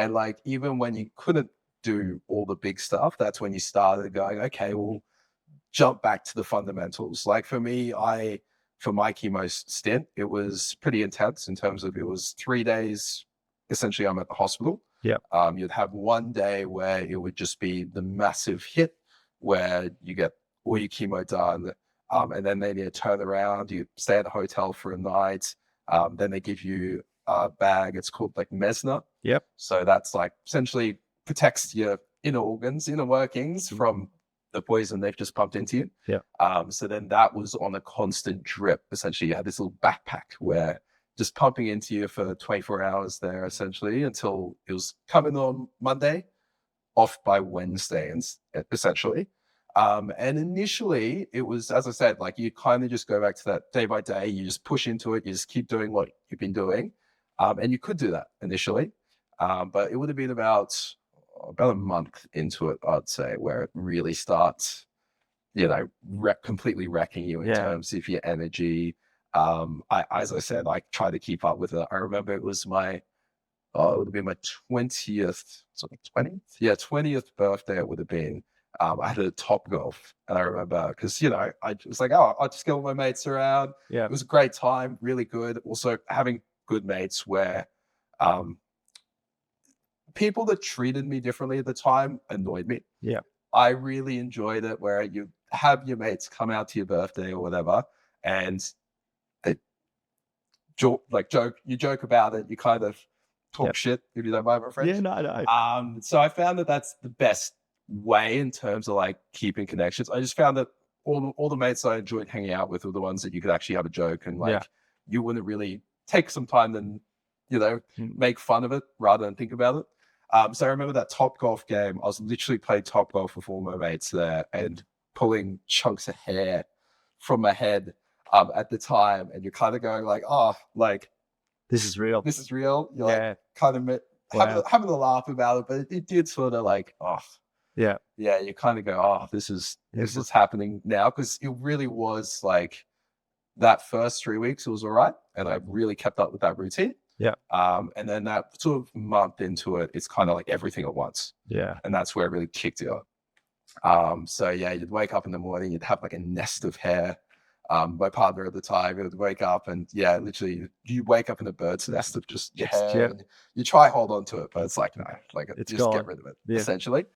And like, even when you couldn't do all the big stuff, that's when you started going, okay, well, jump back to the fundamentals. Like for me, for my chemo stint, it was pretty intense in terms of it was 3 days. Essentially, I'm at the hospital. Yeah. You'd have one day where it would just be the massive hit where you get all your chemo done. And then they need to turn around, you stay at a hotel for a night. Then they give you a bag. It's called like Mesna. Yep. So that's like essentially protects your inner organs, inner workings from the poison they've just pumped into you. Yeah. So then that was on a constant drip. Essentially, you had this little backpack where just pumping into you for 24 hours there, essentially, until it was coming on Monday, off by Wednesday, and essentially. And initially, it was, as I said, like you kind of just go back to that day by day. You just push into it. You just keep doing what you've been doing. And you could do that initially. But it would have been about a month into it, I'd say, where it really starts, completely wrecking you in terms of your energy. As I said, I try to keep up with it. I remember it was it would have been my 20th, 20th? Yeah, 20th birthday it would have been. I had a Top Golf, and I remember because I was like, oh, I'll just go with my mates around. Yeah. It was a great time, really good. Also, having good mates where people that treated me differently at the time annoyed me. Yeah. I really enjoyed it where you have your mates come out to your birthday or whatever, and they joke about it. You kind of talk shit, if you don't mind my French. Yeah, no. So I found that that's the best way in terms of like keeping connections. I just found that all the mates I enjoyed hanging out with were the ones that you could actually have a joke and like you wouldn't really take some time and make fun of it rather than think about it. So I remember that Top Golf game. I was literally playing Top Golf with all my mates there and pulling chunks of hair from my head at the time, and you're kind of going like, oh, like this is real. This is real. You're like kind of having a laugh about it, but it did sort of like, oh. Yeah. You kind of go, oh, this is happening now, because it really was like that first 3 weeks, it was all right, and I really kept up with that routine. Yeah. And then that sort of month into it, it's kind of like everything at once. Yeah. And that's where it really kicked you up. So yeah, you'd wake up in the morning, you'd have like a nest of hair. My partner at the time, would wake up and literally you wake up in a bird's nest of just your hair. And you try hold on to it, but it's like, no, like it's just gone. get rid of it, essentially.